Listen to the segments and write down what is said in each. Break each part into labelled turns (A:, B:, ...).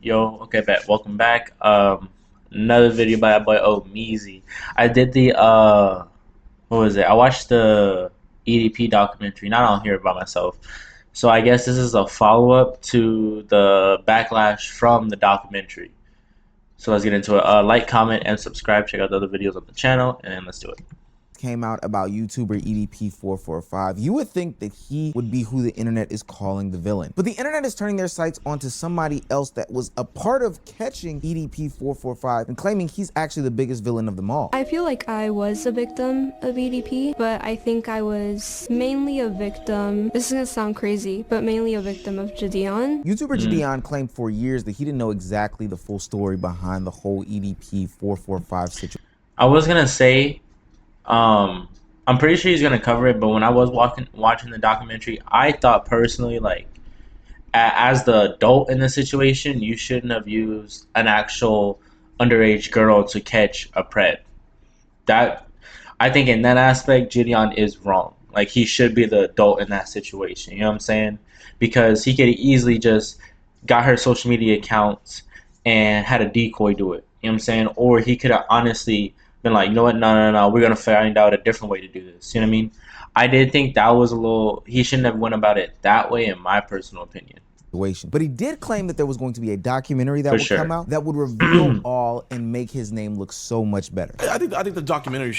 A: Yo, okay, bet. Welcome back. Another video by our boy Meezy. I did the what was it? I watched the EDP documentary, not on here by myself. So I guess this is a follow up to the backlash from the documentary. So let's get into it. Like, comment, and subscribe. Check out the other videos on the channel, and let's do it.
B: Came out about YouTuber EDP445, you would think that he would be who the internet is calling the villain. But the internet is turning their sights onto somebody else that was a part of catching EDP445 and claiming he's actually the biggest villain of them all.
C: I feel like I was a victim of EDP, but I think I was mainly a victim, this is gonna sound crazy, but mainly a victim of Jidion.
B: YouTuber Jidion claimed for years that he didn't know exactly the full story behind the whole EDP445 situation.
A: I was gonna say, I'm pretty sure he's gonna cover it, but when I was watching the documentary, I thought personally, like, as the adult in the situation, you shouldn't have used an actual underage girl to catch a pred. That, I think in that aspect, Jidion is wrong. Like, he should be the adult in that situation. You know what I'm saying? Because he could easily just got her social media accounts and had a decoy do it. You know what I'm saying? Or he could have honestly been like, you know what, no, we're gonna find out a different way to do this. You know what I mean? I did think that was a little, he shouldn't have went about it that way, in my personal opinion.
B: But he did claim that there was going to be a documentary that would come out that would reveal all and make his name look so much better.
D: I think the documentary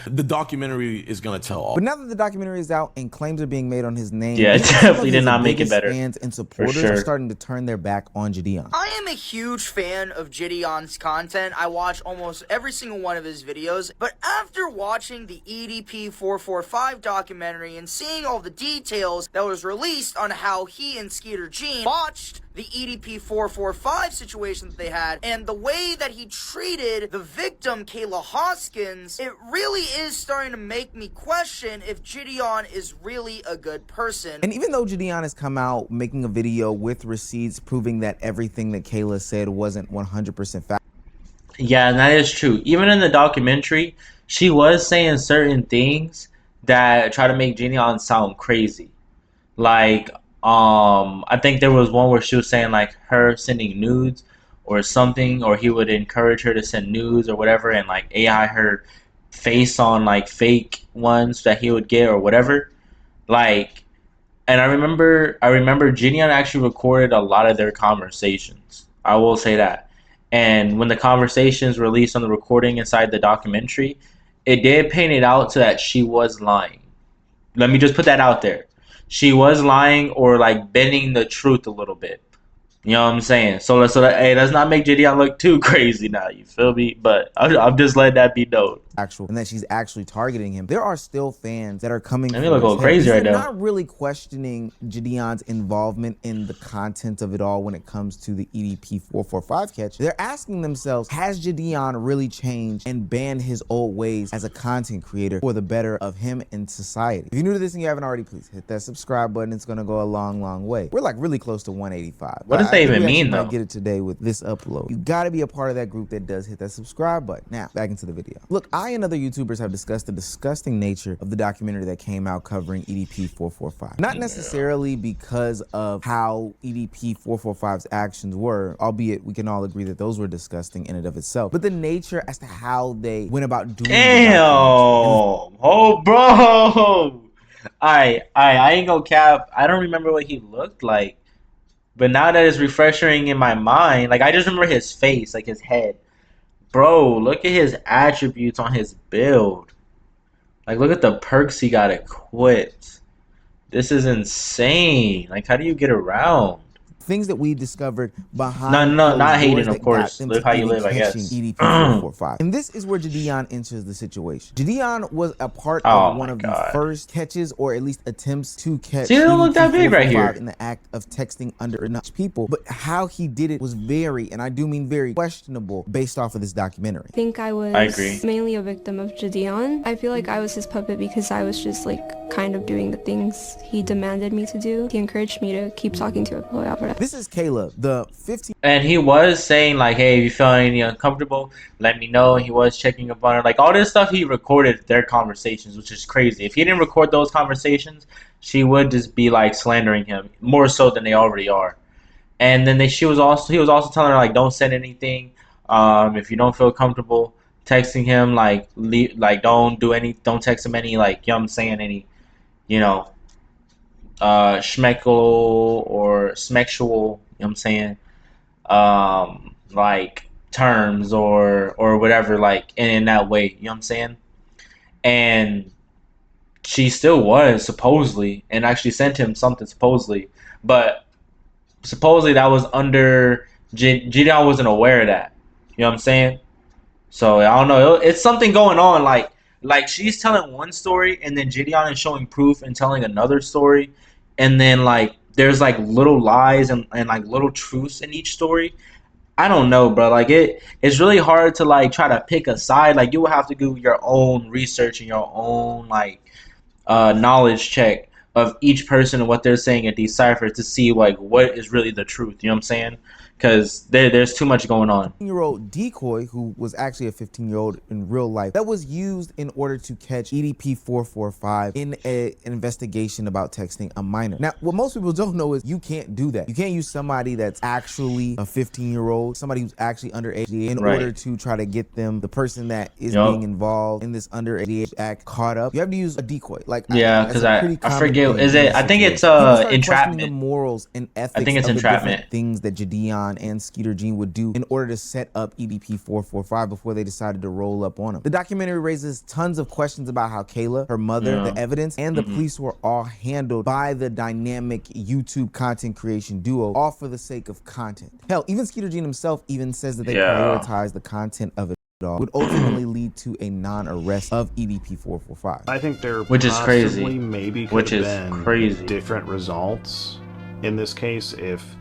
D: the documentary is gonna tell all.
B: But now that the documentary is out and claims are being made on his name,
A: yeah, it definitely did not make it better.
B: Fans and supporters are starting to turn their back on Jidion.
E: I am a huge fan of Jidion's content. I watch almost every single one of his videos, but after watching the EDP445 documentary and seeing all the details that was released on how he and Skeeter Jean botched the EDP445 situation that they had, and the way that he treated the victim, Kayla Hoskins, it really is starting to make me question if Jidion is really a good person.
B: And even though Jidion has come out making a video with receipts proving that everything that Kayla said wasn't 100% fact.
A: Yeah, and that is true. Even in the documentary, she was saying certain things that try to make Jidion sound crazy. Like, I think there was one where she was saying like her sending nudes or something, or he would encourage her to send nudes or whatever, and like AI her face on like fake ones that he would get or whatever. Like, and I remember Jidion actually recorded a lot of their conversations. I will say that. And when the conversations released on the recording inside the documentary, it did paint it out to that she was lying. Let me just put that out there. She was lying or like bending the truth a little bit. You know what I'm saying? So hey, let's not make Jidion look too crazy now. You feel me? But I'm just letting that be known.
B: And that she's actually targeting him. There are still fans that are coming.
A: I mean, look a little crazy right now.
B: They're not really questioning Jidion's involvement in the content of it all when it comes to the EDP445 catch. They're asking themselves, has Jidion really changed and banned his old ways as a content creator for the better of him and society? If you're new to this and you haven't already, please hit that subscribe button. It's gonna go a long way. We're like really close to 185.
A: What does that even mean though?
B: Might get it today with this upload. You gotta be a part of that group that does hit that subscribe button. Now, back into the video. Look, I and other YouTubers have discussed the disgusting nature of the documentary that came out covering EDP445. Not necessarily because of how EDP445's actions were, albeit we can all agree that those were disgusting in and of itself, but the nature as to how they went about doing
A: Damn! Oh, bro! I ain't gonna cap. I don't remember what he looked like, but now that it's refreshing in my mind, like I just remember his face, like his head. Bro, look at his attributes on his build. Like, look at the perks he got equipped. This is insane. Like, how do you get around?
B: Things that we discovered behind
A: not hating, of course. Live how you live, I guess.
B: EDP445. And this is where Jidion enters the situation. Jidion was a part of one of the first catches, or at least attempts to catch.
A: See, they don't look that big right here.
B: In the act of texting underage people, but how he did it was very, and I do mean very, questionable based off of this documentary.
C: I think I was mainly a victim of Jidion. I feel like I was his puppet because I was just like kind of doing the things he demanded me to do. He encouraged me to keep talking to him.
B: This is Kayla, the 15.
A: And he was saying like, hey, if you feel any uncomfortable, let me know. He was checking up on her. Like all this stuff, he recorded their conversations, which is crazy. If he didn't record those conversations, she would just be like slandering him more so than they already are. And then he was also telling her like, don't send anything. If you don't feel comfortable texting him, like don't text him any, like, you know what I'm saying, any, you know, schmeckle or smexual, you know what I'm saying, like terms or whatever, like in that way, you know what I'm saying. And she still was supposedly, and actually sent him something supposedly, but supposedly that was under Jidion wasn't aware of that. You know what I'm saying? So I don't know. It's something going on. Like she's telling one story, and then Jidion is showing proof and telling another story, and then like there's like little lies and like little truths in each story. I don't know, bro. Like it's really hard to like try to pick a side. Like you will have to do your own research and your own like knowledge check of each person and what they're saying in decipher to see like what is really the truth. You know what I'm saying? Because there's too much going on.
B: 15-year-old decoy, who was actually a 15-year-old in real life, that was used in order to catch EDP 445 in an investigation about texting a minor. Now, what most people don't know is you can't do that. You can't use somebody that's actually a 15-year-old, somebody who's actually underage, in order to try to get them, the person that is being involved in this underage act, caught up. You have to use a decoy. Like,
A: yeah, because I forget. Is it? I think it's entrapment.
B: The morals and ethics.
A: I think it's
B: of
A: entrapment.
B: The things that Jidion and Skeeter Jean would do in order to set up EDP 445 before they decided to roll up on him. The documentary raises tons of questions about how Kayla, her mother, the evidence, and the police were all handled by the dynamic YouTube content creation duo, all for the sake of content. Hell, even Skeeter Jean himself even says that they prioritize the content of it all, would ultimately lead to a non-arrest of EDP 445.
F: I think there
A: which is crazy.
F: Maybe
A: which is
F: been
A: crazy.
F: Different results in this case if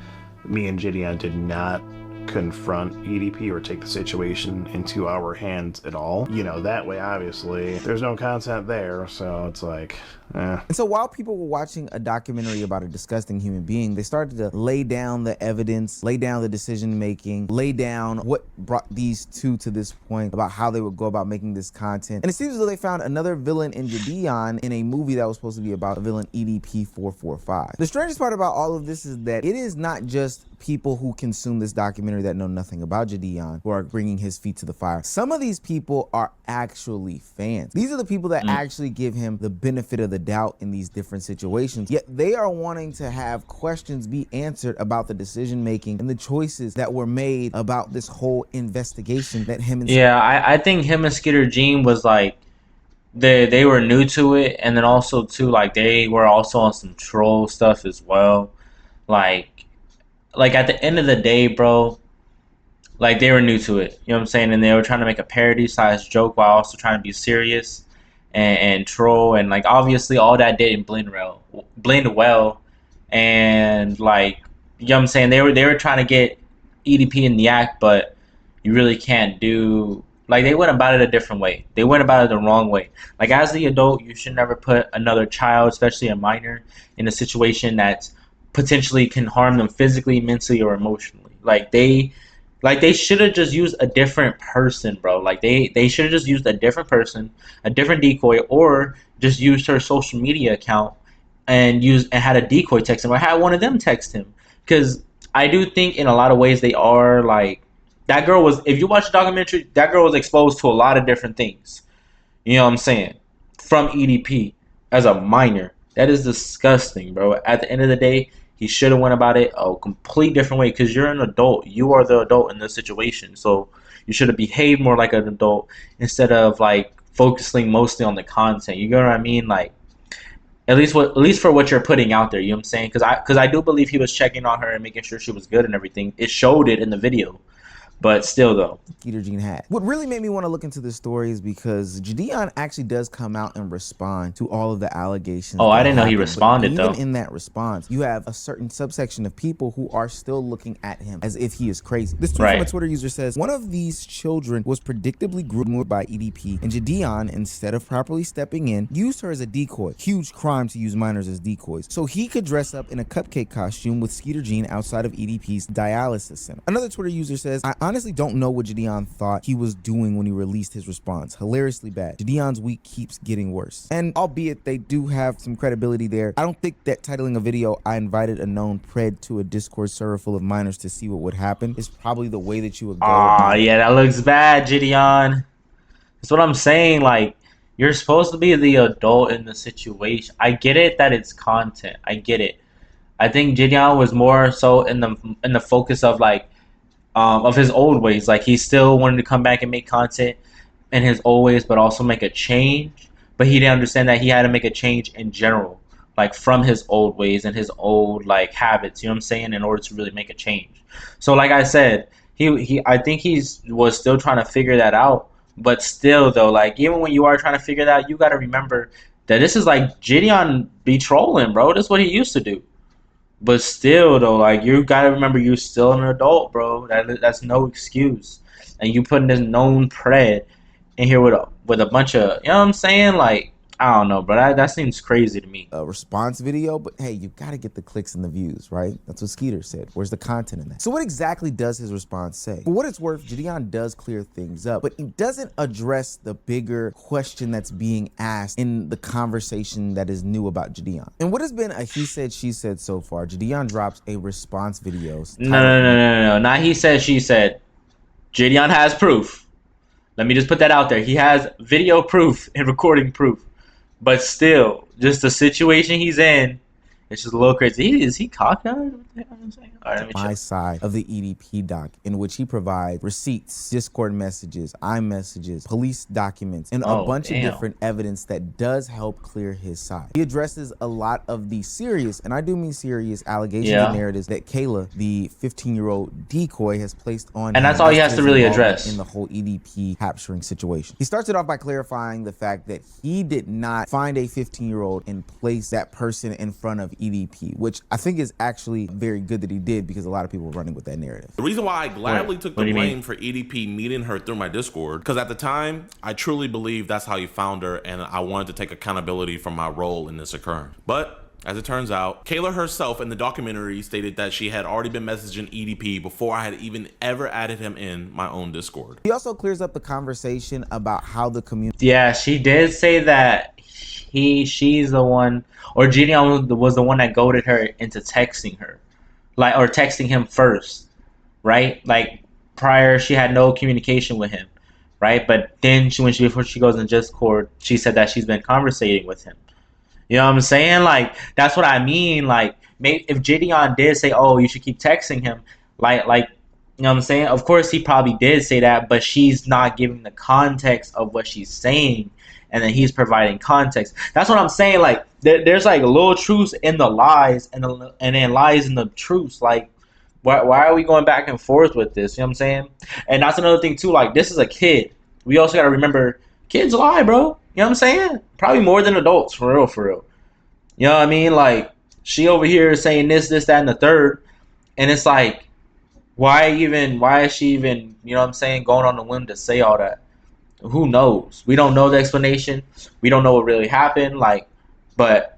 F: me and Jidion did not confront EDP or take the situation into our hands at all. You know, that way obviously there's no content there, so it's like
B: And so while people were watching a documentary about a disgusting human being, they started to lay down the evidence, lay down the decision making, lay down what brought these two to this point about how they would go about making this content. And it seems as though they found another villain in Jidion in a movie that was supposed to be about a villain, EDP 445. The strangest part about all of this is that it is not just people who consume this documentary that know nothing about Jidion who are bringing his feet to the fire. Some of these people are actually fans. These are the people that actually give him the benefit of the doubt in these different situations, yet they are wanting to have questions be answered about the decision making and the choices that were made about this whole investigation that him and
A: I think him and Skeeter Jean was like they were new to it, and then also too like they were also on some troll stuff as well. Like at the end of the day, bro, like they were new to it. You know what I'm saying? And they were trying to make a parody sized joke while also trying to be serious and troll, and like obviously all that didn't blend well. And like, you know what I'm saying, they were trying to get EDP in the act, but you really can't do, like, they went about it a different way. They went about it the wrong way. Like, as the adult, you should never put another child, especially a minor, in a situation that potentially can harm them physically, mentally, or emotionally. Like they should have just used a different person, bro. Like they should have just used a different person, a different decoy, or just used her social media account and had a decoy text him, or had one of them text him. Because I do think in a lot of ways they are like, that girl was, if you watch the documentary, that girl was exposed to a lot of different things. You know what I'm saying? From EDP as a minor. That is disgusting, bro. At the end of the day, he should have went about it a complete different way, because you're an adult. You are the adult in this situation. So you should have behaved more like an adult instead of like focusing mostly on the content. You get what I mean? Like, at least for what you're putting out there. You know what I'm saying? Because I do believe he was checking on her and making sure she was good and everything. It showed it in the video. But still, though,
B: Skeeter Jean had. What really made me want to look into this story is because Jidion actually does come out and respond to all of the allegations.
A: Oh, I didn't know he responded, though.
B: Even in that response, you have a certain subsection of people who are still looking at him as if he is crazy. This tweet from a Twitter user says, one of these children was predictably groomed by EDP, and Jidion, instead of properly stepping in, used her as a decoy. Huge crime to use minors as decoys. So he could dress up in a cupcake costume with Skeeter Jean outside of EDP's dialysis center. Another Twitter user says, I honestly don't know what Jidion thought he was doing when he released his response. Hilariously bad. Jidion's week keeps getting worse. And albeit they do have some credibility there, I don't think that titling a video, "I invited a known pred to a Discord server full of minors to see what would happen," is probably the way that you would go.
A: Ah, yeah, that looks bad, Jidion. That's what I'm saying. Like, you're supposed to be the adult in the situation. I get it that it's content. I get it. I think Jidion was more so in the focus of like of his old ways. Like, he still wanted to come back and make content in his old ways, but also make a change. But he didn't understand that he had to make a change in general, like from his old ways and his old like habits. You know what I'm saying? In order to really make a change. So, like I said, I think was still trying to figure that out. But still, though, like, even when you are trying to figure that out, you got to remember that this is like Jidion be trolling, bro. That's what he used to do. But still, though, like, you got to remember you're still an adult, bro. That's no excuse. And you putting this known pred in here with a bunch of, you know what I'm saying? Like, I don't know, bro. That seems crazy to me.
B: A response video, but hey, you gotta get the clicks and the views, right? That's what Skeeter said. Where's the content in that? So what exactly does his response say? For what it's worth, Jidion does clear things up, but he doesn't address the bigger question that's being asked in the conversation that is new about Jidion. And what has been a he said, she said so far, Jidion drops a response video.
A: No. Not he said, she said. Jidion has proof. Let me just put that out there. He has video proof and recording proof. But still, just the situation he's in, it's just a little crazy. Is he cockeyed? All right, let me check.
B: My side of the EDP doc, in which he provides receipts, Discord messages, iMessages, police documents, and a bunch of different evidence that does help clear his side. He addresses a lot of the serious, and I do mean serious, allegations and narratives that Kayla, the 15-year-old decoy, has placed on.
A: And that's all he has to really address
B: in the whole EDP capturing situation. He starts it off by clarifying the fact that he did not find a 15-year-old and place that person in front of EDP, which I think is actually very good that he did, because a lot of people were running with that narrative.
D: The reason why I gladly took the blame for EDP meeting her through my Discord, because at the time, I truly believed that's how you found her, and I wanted to take accountability for my role in this occurrence. But as it turns out, Kayla herself in the documentary stated that she had already been messaging EDP before I had even ever added him in my own Discord.
B: He also clears up the conversation about how the community...
A: Yeah, she did say that she's the one, or Jidion was the one that goaded her into texting her. Like, or texting him first, right? Like, prior, she had no communication with him, right? But then before she goes in Discord, she said that she's been conversating with him. You know what I'm saying? Like, that's what I mean. Like, maybe if Jidion did say, "Oh, you should keep texting him," like, you know what I'm saying? Of course, he probably did say that, but she's not giving the context of what she's saying, and then he's providing context. That's what I'm saying. Like, there's like little truths in the lies, and then lies in the truths. Like, why are we going back and forth with this? You know what I'm saying? And that's another thing too. Like, this is a kid. We also gotta remember, kids lie, bro. You know what I'm saying? Probably more than adults, for real, for real. You know what I mean? Like, she over here saying this, that, and the third, and it's like, why is she even, you know what I'm saying, going on the whim to say all that? Who knows? We don't know the explanation. We don't know what really happened. Like, but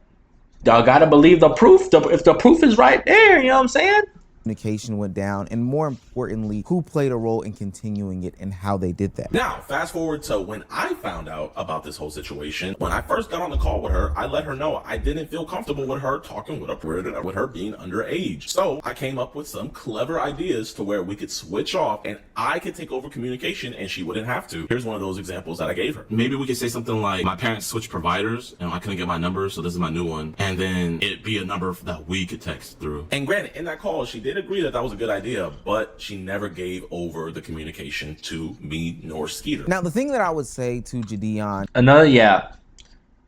A: y'all gotta believe the proof. If the proof is right there, you know what I'm saying?
B: Communication went down, and more importantly, who played a role in continuing it and how they did that.
D: Now, fast forward to when I found out about this whole situation. When I first got on the call with her, I let her know I didn't feel comfortable with her talking with her being underage. So I came up with some clever ideas to where we could switch off and I could take over communication and she wouldn't have to. Here's one of those examples that I gave her. Maybe we could say something like, my parents switched providers and I couldn't get my number, so this is my new one. And then it'd be a number that we could text through. And granted, in that call, she did agree that was a good idea, but she never gave over the communication to me nor Skeeter.
B: Now, the thing that I would say to Jidion...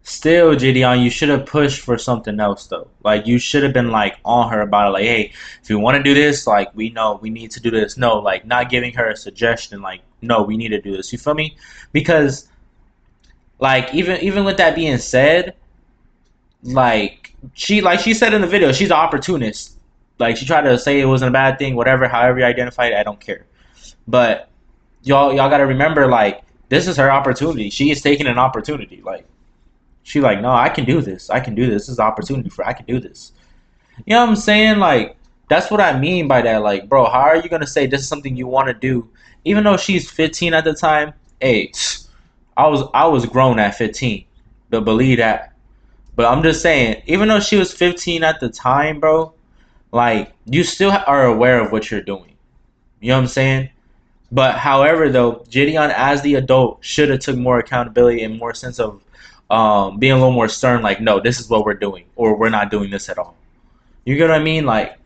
A: Still, Jidion, you should have pushed for something else, though. Like, you should have been, like, on her about it. Like, hey, if you want to do this, like, we know we need to do this. No, like, not giving her a suggestion. Like, no, we need to do this. You feel me? Because, like, even with that being said, like she said in the video, she's an opportunist. Like, she tried to say it wasn't a bad thing, whatever, however you identify it, I don't care. But y'all got to remember, like, this is her opportunity. She is taking an opportunity. Like, she like, no, I can do this. I can do this. This is an opportunity for I can do this. You know what I'm saying? Like, That's what I mean by that. Like, bro, how are you gonna say this is something you want to do, even though she's 15 at the time? Hey, I was grown at 15, but believe that. But I'm just saying, even though she was 15 at the time, bro, like you still are aware of what you're doing. You know what I'm saying? But however, though, Jidion as the adult should have took more accountability and more sense of being a little more stern. Like, no, this is what we're doing, or we're not doing this at all. You get what I mean? Like,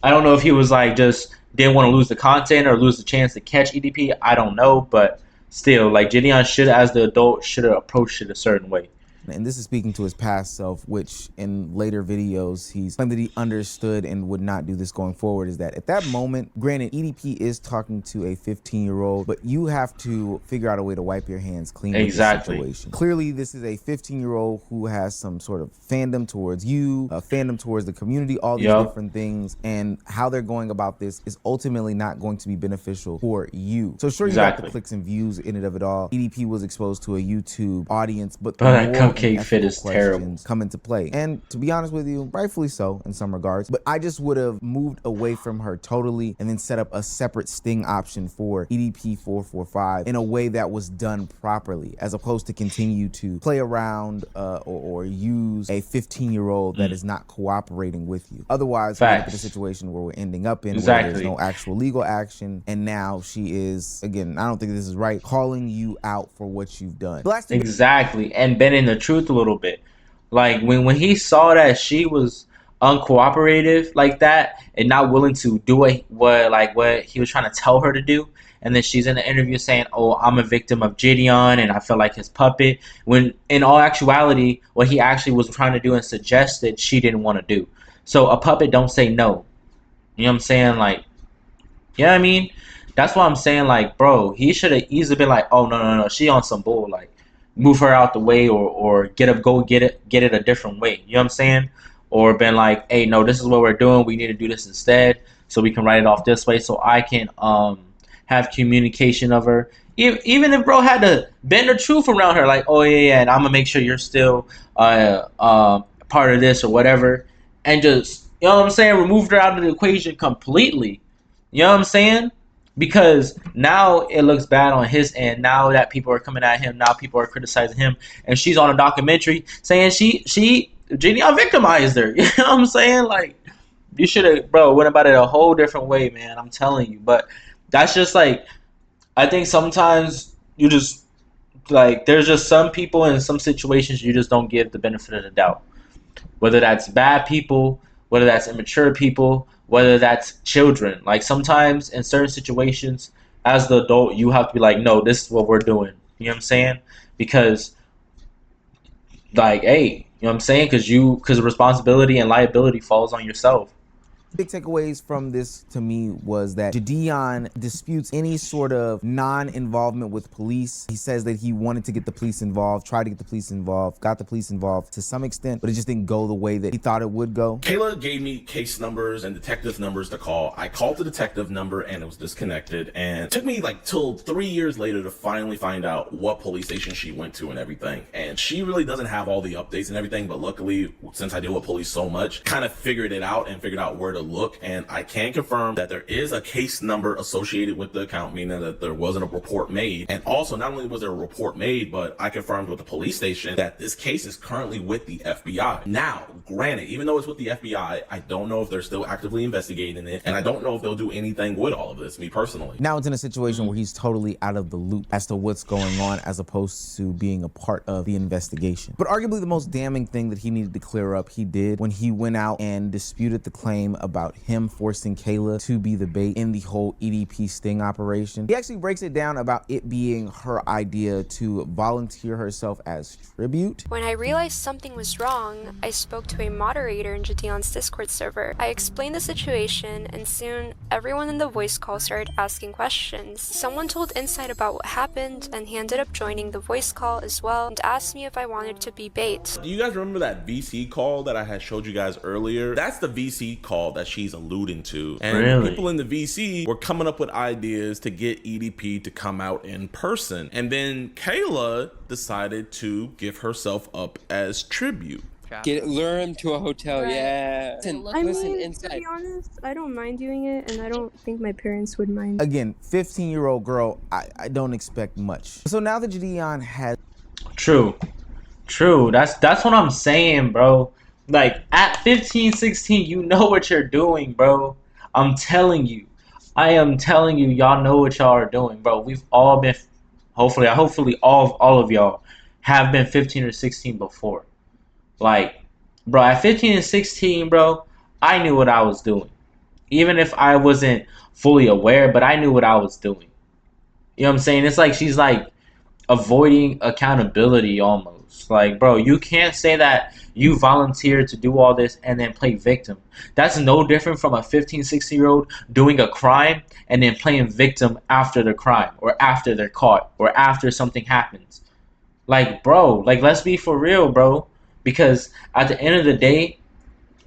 A: I don't know if he was like just didn't want to lose the content or lose the chance to catch EDP. I don't know, but still, like Jidion should, as the adult, should have approached it a certain way.
B: And this is speaking to his past self, which in later videos he's claimed that he understood and would not do this going forward. Is that at that moment, granted, EDP is talking to a 15-year-old, but you have to figure out a way to wipe your hands clean with this situation. Clearly, this is a 15-year-old who has some sort of fandom towards you, a fandom towards the community, all these different things, and how they're going about this is ultimately not going to be beneficial for you. So sure, you got the clicks and views in it of it all. EDP was exposed to a YouTube audience, but
A: Cupcake fit is terrible.
B: Come into play, and to be honest with you, rightfully so in some regards. But I just would have moved away from her totally, and then set up a separate sting option for EDP 445 in a way that was done properly, as opposed to continue to play around or use a 15-year-old that is not cooperating with you. Otherwise, we're in a situation where we're ending up in where there's no actual legal action, and now she is, again, I don't think this is right, calling you out for what you've done.
A: Exactly, and bending the truth a little bit. Like when he saw that she was uncooperative like that and not willing to do what he was trying to tell her to do, and then she's in the interview saying, "Oh, I'm a victim of Jidion and I feel like his puppet," when in all actuality what he actually was trying to do and suggested she didn't want to do. So a puppet don't say no. You know what I'm saying? Like, you know what I mean? That's why I'm saying, like, bro, he should have easily been like, "Oh, no, she on some bull, like move her out the way, or get it a different way." You know what I'm saying? Or been like, "Hey, no, this is what we're doing. We need to do this instead, so we can write it off this way, so I can have communication of her." Even if bro had to bend the truth around her, like, "Oh yeah, and I'm gonna make sure you're still part of this or whatever," and just, you know what I'm saying, removed her out of the equation completely. You know what I'm saying? Because now it looks bad on his end. Now that people are coming at him, now people are criticizing him, and she's on a documentary saying Jidion victimized her. You know what I'm saying? Like, you should have, bro, went about it a whole different way, man. I'm telling you. But that's just like, I think sometimes you just, like, there's just some people in some situations you just don't give the benefit of the doubt. Whether that's bad people, whether that's immature people, whether that's children. Like, sometimes in certain situations, as the adult, you have to be like, "No, this is what we're doing." You know what I'm saying? Because, like, hey, you know what I'm saying? Because responsibility and liability falls on yourself.
B: Big takeaways from this to me was that Jidion disputes any sort of non-involvement with police. He says that he wanted to get the police involved, tried to get the police involved, got the police involved to some extent, but it just didn't go the way that he thought it would go.
D: Kayla gave me case numbers and detective numbers to call. I called the detective number and it was disconnected, and it took me like till 3 years later to finally find out what police station she went to and everything. And she really doesn't have all the updates and everything, but luckily, since I deal with police so much, kind of figured it out and figured out where to look, and I can confirm that there is a case number associated with the account, meaning that there wasn't a report made. And also, not only was there a report made, but I confirmed with the police station that this case is currently with the FBI. Now, granted, even though it's with the FBI, I don't know if they're still actively investigating it, and I don't know if they'll do anything with all of this, me personally.
B: Now it's in a situation where he's totally out of the loop as to what's going on, as opposed to being a part of the investigation. But arguably the most damning thing that he needed to clear up, he did when he went out and disputed the claim about him forcing Kayla to be the bait in the whole EDP sting operation. He actually breaks it down about it being her idea to volunteer herself as tribute.
C: When I realized something was wrong, I spoke to a moderator in Jidion's Discord server. I explained the situation, and soon everyone in the voice call started asking questions. Someone told Insight about what happened, and he ended up joining the voice call as well and asked me if I wanted to be bait.
D: Do you guys remember that VC call that I had showed you guys earlier? That's the VC call that she's alluding to. And people in the VC were coming up with ideas to get EDP to come out in person. And then Kayla decided to give herself up as tribute.
G: Lure him to a hotel,
C: Right.
G: yeah. Listen,
C: To
G: inside.
C: be honest, I don't mind doing it, and I don't think my parents would mind.
B: Again, 15-year-old girl, I don't expect much. So now that Jidion has
A: True. True. That's what I'm saying, bro. Like at 15, 16, you know what you're doing, bro. I'm telling you. I am telling you, y'all know what y'all are doing, bro. We've all been hopefully all of y'all have been 15 or 16 before. Like, bro, at 15 and 16, bro, I knew what I was doing. Even if I wasn't fully aware, but I knew what I was doing. You know what I'm saying? It's like she's like avoiding accountability almost. Like, bro, you can't say that you volunteered to do all this and then play victim. That's no different from a 15, 16-year-old doing a crime and then playing victim after the crime or after they're caught or after something happens. Like, bro, like, let's be for real, bro. Because at the end of the day,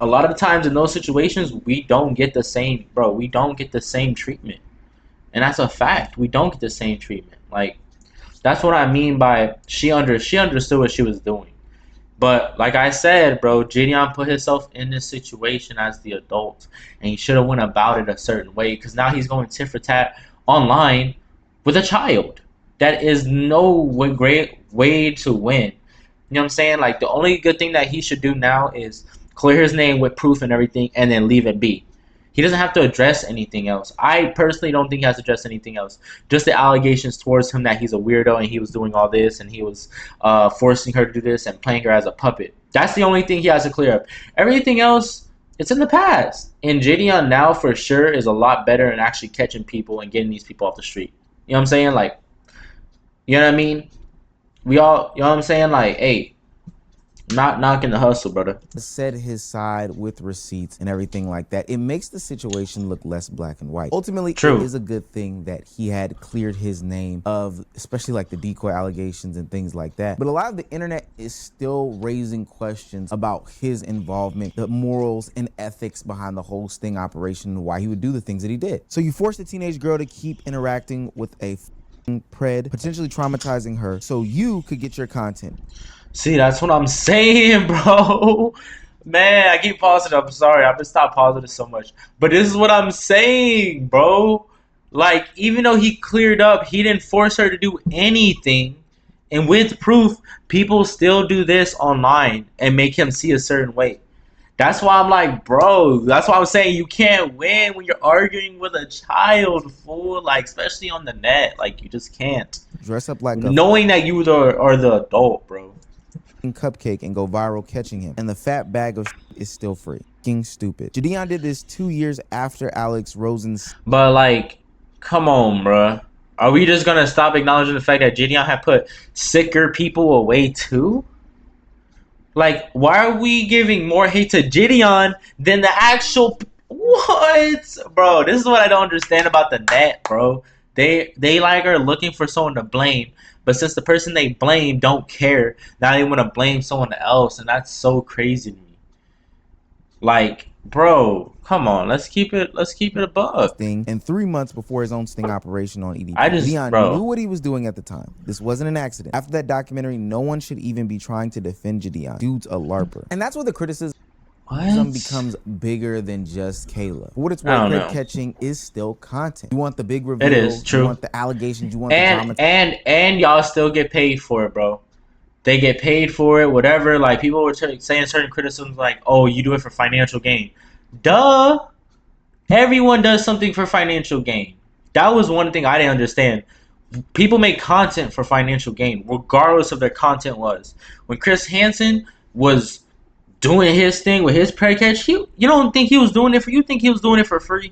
A: a lot of the times in those situations, we don't get the same, bro. We don't get the same treatment. And that's a fact. We don't get the same treatment. Like, that's what I mean by she understood what she was doing. But like I said, bro, Jidion put himself in this situation as the adult, and he should have went about it a certain way. Because now he's going tit for tat online with a child. That is no great way to win. You know what I'm saying? Like the only good thing that he should do now is clear his name with proof and everything, and then leave it be. He doesn't have to address anything else. I personally don't think he has to address anything else. Just the allegations towards him that he's a weirdo and he was doing all this and he was forcing her to do this and playing her as a puppet. That's the only thing he has to clear up. Everything else, it's in the past. And Jidion now for sure is a lot better in actually catching people and getting these people off the street. You know what I'm saying? Like, you know what I mean? We all, you know what I'm saying? Like, hey, not knocking the hustle, brother.
B: said his side with receipts and everything like that, it makes the situation look less black and white. Ultimately,
A: True.
B: It is a good thing that he had cleared his name of, especially like the decoy allegations and things like that. But a lot of the internet is still raising questions about his involvement, the morals and ethics behind the whole sting operation and why he would do the things that he did. So you forced a teenage girl to keep interacting with a pred, potentially traumatizing her so you could get your content.
A: See, that's what I'm saying, bro. Man, I keep pausing. I'm sorry. I've been stopped pausing it so much. But this is what I'm saying, bro. Like, even though he cleared up, he didn't force her to do anything. And with proof, people still do this online and make him see a certain way. That's why I'm like, bro, that's why I'm saying you can't win when you're arguing with a child, fool. Like, especially on the net. Like, you just can't.
B: Dress up like a
A: knowing that you are the adult, bro.
B: Cupcake and go viral catching him, and the fat bag of is still free. King stupid. Jidion did this 2 years after Alex Rosen's.
A: But like, come on, bruh. Are we just gonna stop acknowledging the fact that Jidion had put sicker people away too? Like, why are we giving more hate to Jidion than the actual what, bro? This is what I don't understand about the net, bro. They like are looking for someone to blame. But since the person they blame don't care, now they want to blame someone else, and that's so crazy to me. Like, bro, come on, let's keep it above.
B: Sting, and 3 months before his own sting operation on EDP.
A: Jidion
B: knew what he was doing at the time. This wasn't an accident. After that documentary, no one should even be trying to defend Jidion. Dude's a LARPer. And that's where the criticism becomes bigger than just Kayla. For what it's worth, crate catching is still content. You want the big reveal.
A: It is true.
B: You want the allegations. You want the drama.
A: And y'all still get paid for it, bro. They get paid for it, whatever. Like, people were saying certain criticisms like, oh, you do it for financial gain. Duh. Everyone does something for financial gain. That was one thing I didn't understand. People make content for financial gain, regardless of their content was. When Chris Hansen was doing his thing with his prey catch, you don't think he was doing it for you think he was doing it for free?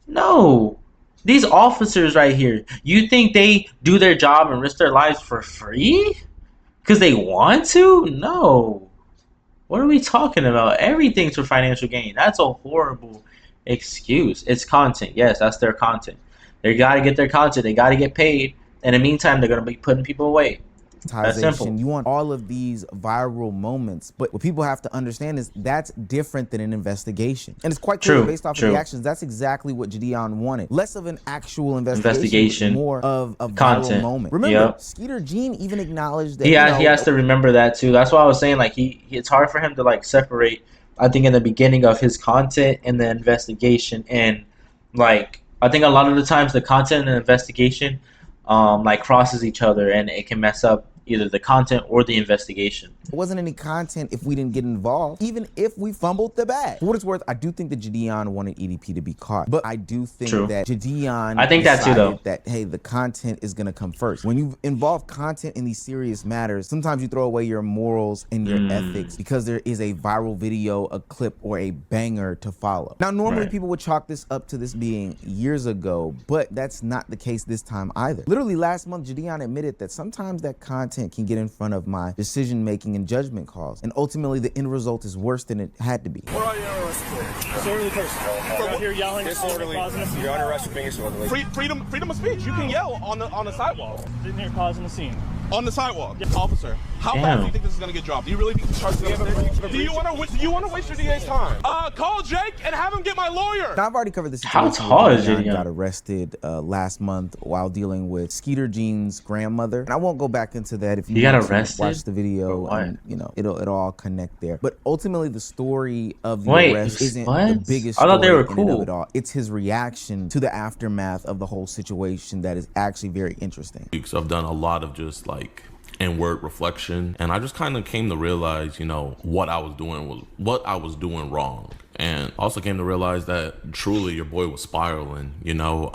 A: No. These officers right here, you think they do their job and risk their lives for free? Because they want to? No. What are we talking about? Everything's for financial gain. That's a horrible excuse. It's content. Yes, that's their content. They got to get their content. They got to get paid. In the meantime, they're going to be putting people away. That's simple.
B: You want all of these viral moments, but what people have to understand is that's different than an investigation. And it's quite clear that based off of the actions, that's exactly what Jidion wanted. Less of an actual investigation, more of a viral moment. Remember, Skeeter Jean even acknowledged that
A: he has to remember that too. That's why I was saying, like, it's hard for him to like separate, I think, in the beginning of his content and the investigation. And like, I think a lot of the times the content and the investigation like crosses each other, and it can mess up either the content or the investigation.
B: It wasn't any content if we didn't get involved, even if we fumbled the bag. For what it's worth, I do think that Jidion wanted EDP to be caught, but I do think that Jidion decided that, hey, the content is gonna come first. When you involve content in these serious matters, sometimes you throw away your morals and your ethics because there is a viral video, a clip, or a banger to follow. Now, normally people would chalk this up to this being years ago, but that's not the case this time either. Literally last month, Jidion admitted that sometimes that content can get in front of my decision-making and judgment calls, and ultimately the end result is worse than it had to be.
H: What are you arrested? Disorderly person. You're out here yelling. Disorderly. You're under arrest for being disorderly.
I: Freedom of speech. You can yell on the sidewalk.
H: Sitting here causing a scene.
I: On the sidewalk. Yeah. Officer, how fast do you think this is gonna get dropped? Do you really think the charges are gonna stick? Do you want to waste your DA's time? Call Jake and have him get my lawyer.
B: Now, I've already covered this situation.
A: How tall is Jidion?
B: Got arrested last month while dealing with Skeeter Jean's grandmother. And I won't go back into that. If you
A: got
B: want to
A: arrested,
B: watch the video, and you know it'll all connect there. But ultimately, the story of the arrest isn't the biggest story.
A: I thought they were cool.
B: Of it all. It's his reaction to the aftermath of the whole situation that is actually very interesting.
D: I've done a lot of just like inward reflection, and I just kind of came to realize, you know, what I was doing wrong. And also came to realize that truly your boy was spiraling. You know,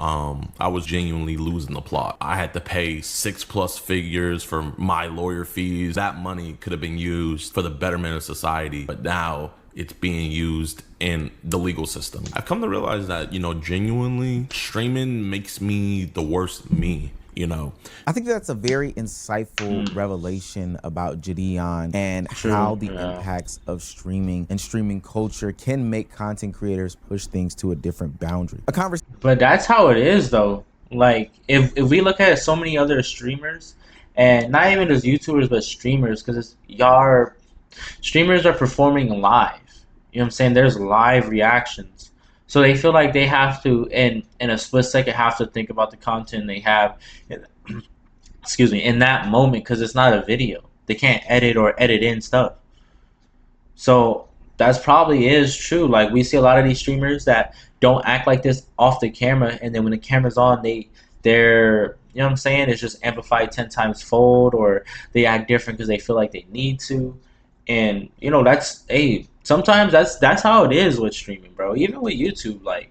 D: I was genuinely losing the plot. I had to pay 6+ figures for my lawyer fees. That money could have been used for the betterment of society, but now it's being used in the legal system. I've come to realize that, you know, genuinely streaming makes me the worst me. You know,
B: I think that's a very insightful revelation about Jidion and how the impacts of streaming and streaming culture can make content creators push things to a different boundary.
A: But that's how it is, though. Like, if we look at so many other streamers, and not even just YouTubers, but streamers, because streamers are performing live. You know what I'm saying? There's live reactions. So they feel like they have to, in a split second, have to think about the content they have, excuse me, in that moment, because it's not a video. They can't edit or edit in stuff. So that's probably is true. Like, we see a lot of these streamers that don't act like this off the camera, and then when the camera's on, they're you know what I'm saying? It's just amplified 10 times fold, or they act different because they feel like they need to. And you know, sometimes that's how it is with streaming, bro. Even with YouTube, like,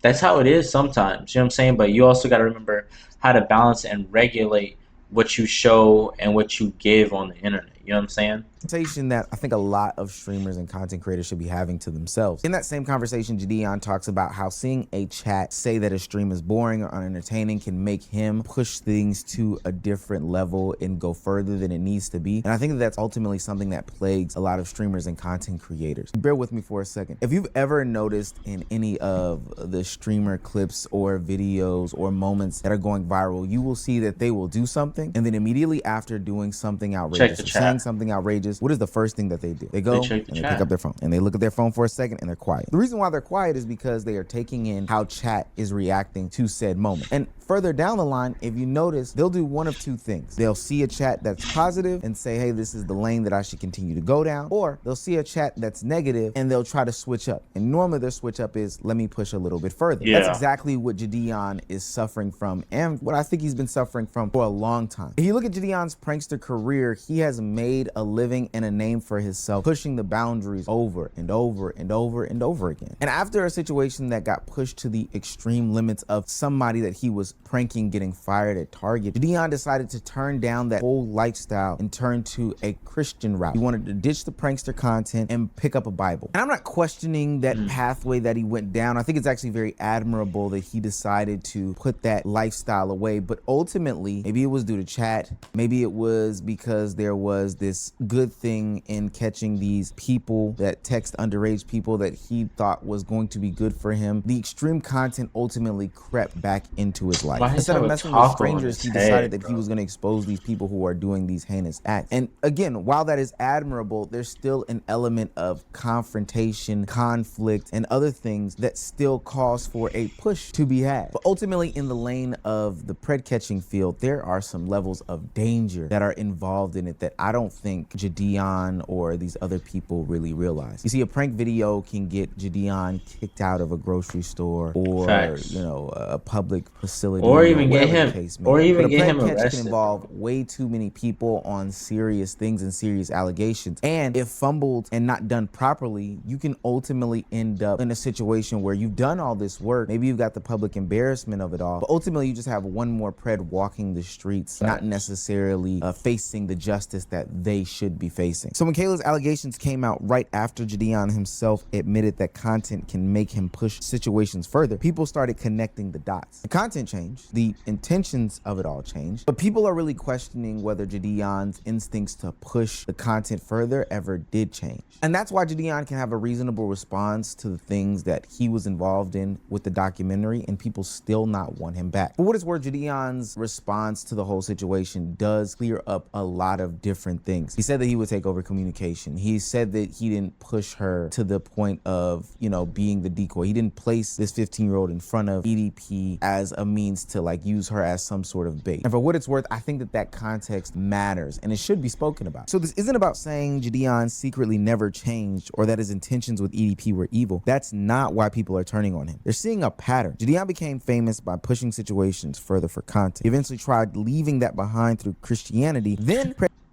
A: that's how it is sometimes. You know what I'm saying? But you also got to remember how to balance and regulate what you show and what you give on the internet. You know what I'm saying?
B: Conversation that I think a lot of streamers and content creators should be having to themselves. In that same conversation, Jidion talks about how seeing a chat say that a stream is boring or unentertaining can make him push things to a different level and go further than it needs to be. And I think that that's ultimately something that plagues a lot of streamers and content creators. Bear with me for a second. If you've ever noticed in any of the streamer clips or videos or moments that are going viral, you will see that they will do something, and then immediately after doing something outrageous or saying something outrageous, what is the first thing that they do? They go and they pick up their phone and they look at their phone for a second and they're quiet. The reason why they're quiet is because they are taking in how chat is reacting to said moment. And further down the line, if you notice, they'll do one of two things. They'll see a chat that's positive and say, hey, this is the lane that I should continue to go down. Or they'll see a chat that's negative and they'll try to switch up. And normally their switch up is, let me push a little bit further. That's exactly what Jidion is suffering from, and what I think he's been suffering from for a long time. If you look at Jidion's prankster career, he has made a living and a name for himself, pushing the boundaries over and over and over and over again. And after a situation that got pushed to the extreme limits of somebody that he was pranking getting fired at Target, Jidion decided to turn down that whole lifestyle and turn to a Christian route. He wanted to ditch the prankster content and pick up a Bible. And I'm not questioning that pathway that he went down. I think it's actually very admirable that he decided to put that lifestyle away. But ultimately, maybe it was due to chat, maybe it was because there was was this good thing in catching these people that text underage people that he thought was going to be good for him, the extreme content ultimately crept back into his life.
A: Why
B: Instead of messing with strangers, he decided that he was going to expose these people who are doing these heinous acts. And again, while that is admirable, there's still an element of confrontation, conflict, and other things that still calls for a push to be had. But ultimately, in the lane of the pred catching field, there are some levels of danger that are involved in it that I don't think Jidion or these other people really realize. You see, a prank video can get Jidion kicked out of a grocery store or you know, a public facility,
A: or even get
B: him,
A: arrested.
B: Can involve way too many people on serious things and serious allegations. And if fumbled and not done properly, you can ultimately end up in a situation where you've done all this work. Maybe you've got the public embarrassment of it all, but ultimately you just have one more pred walking the streets, not necessarily facing the justice that they should be facing. So when Kayla's allegations came out right after Jidion himself admitted that content can make him push situations further, people started connecting the dots. The content changed, the intentions of it all changed, but people are really questioning whether Jidion's instincts to push the content further ever did change. And that's why Jidion can have a reasonable response to the things that he was involved in with the documentary and people still not want him back. For what it's worth, Jidion's response to the whole situation does clear up a lot of different things. He said that he would take over communication. He said that he didn't push her to the point of, you know, being the decoy. He didn't place this 15-year-old in front of EDP as a means to like use her as some sort of bait. And for what it's worth, I think that that context matters and it should be spoken about. So this isn't about saying Jidion secretly never changed or that his intentions with EDP were evil. That's not why people are turning on him. They're seeing a pattern. Jidion became famous by pushing situations further for content. He eventually tried leaving that behind through Christianity.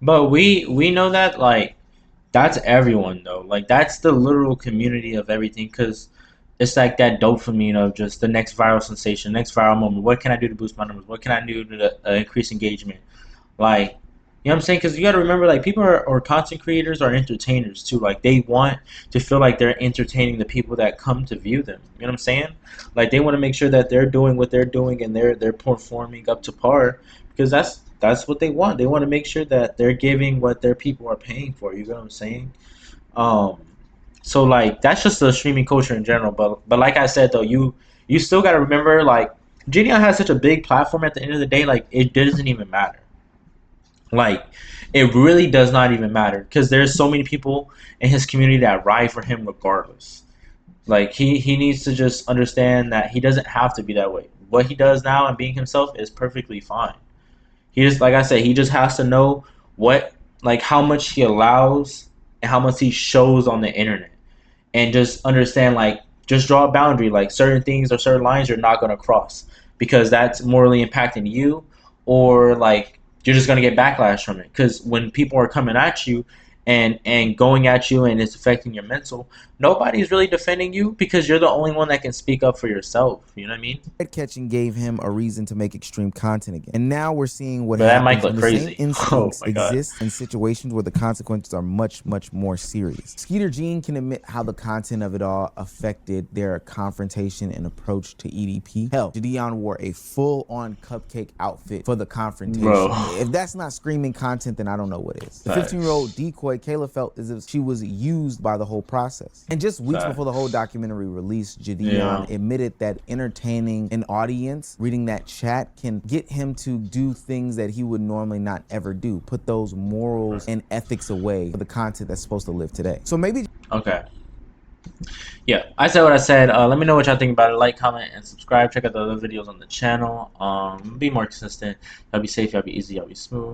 A: But we know that, like, that's everyone though. Like, that's the literal community of everything, because it's like that dopamine of just the next viral sensation, next viral moment. What can I do to boost my numbers? What can I do to increase engagement? Like, you know what I'm saying? Because you got to remember, like, people or content creators are entertainers too. Like, they want to feel like they're entertaining the people that come to view them. You know what I'm saying? Like, they want to make sure that they're doing what they're doing and they're performing up to par, because that's what they want. They want to make sure that they're giving what their people are paying for. You know what I'm saying? So like, that's just the streaming culture in general. But like I said though, you still got to remember, like, Jidion has such a big platform. At the end of the day, like, it doesn't even matter. Like, it really does not even matter, because there's so many people in his community that ride for him regardless. Like, he needs to just understand that he doesn't have to be that way. What he does now and being himself is perfectly fine. He just, like I said, he just has to know what, like, how much he allows and how much he shows on the internet, and just understand, like, just draw a boundary. Like, certain things or certain lines you're not going to cross, because that's morally impacting you, or like, you're just going to get backlash from it. Because when people are coming at you and going at you and it's affecting your mental, nobody's really defending you, because you're the only one that can speak up for yourself. You know what I mean?
B: Catching gave him a reason to make extreme content again. And now we're seeing what happens when the same instincts exist in situations where the consequences are much, much more serious. Skeeter Jean can admit how the content of it all affected their confrontation and approach to EDP. Hell, Jidion wore a full-on cupcake outfit for the confrontation.
A: Bro.
B: If that's not screaming content, then I don't know what is. The 15-year-old decoy, Kayla felt as if she was used by the whole process. And just weeks before the whole documentary release, Jidion admitted that entertaining an audience, reading that chat, can get him to do things that he would normally not ever do. Put those morals and ethics away for the content that's supposed to live today. So maybe...
A: Okay. Yeah, I said what I said. Let me know what y'all think about it. Like, comment, and subscribe. Check out the other videos on the channel. Be more consistent. Y'all be safe. Y'all be easy. Y'all be smooth.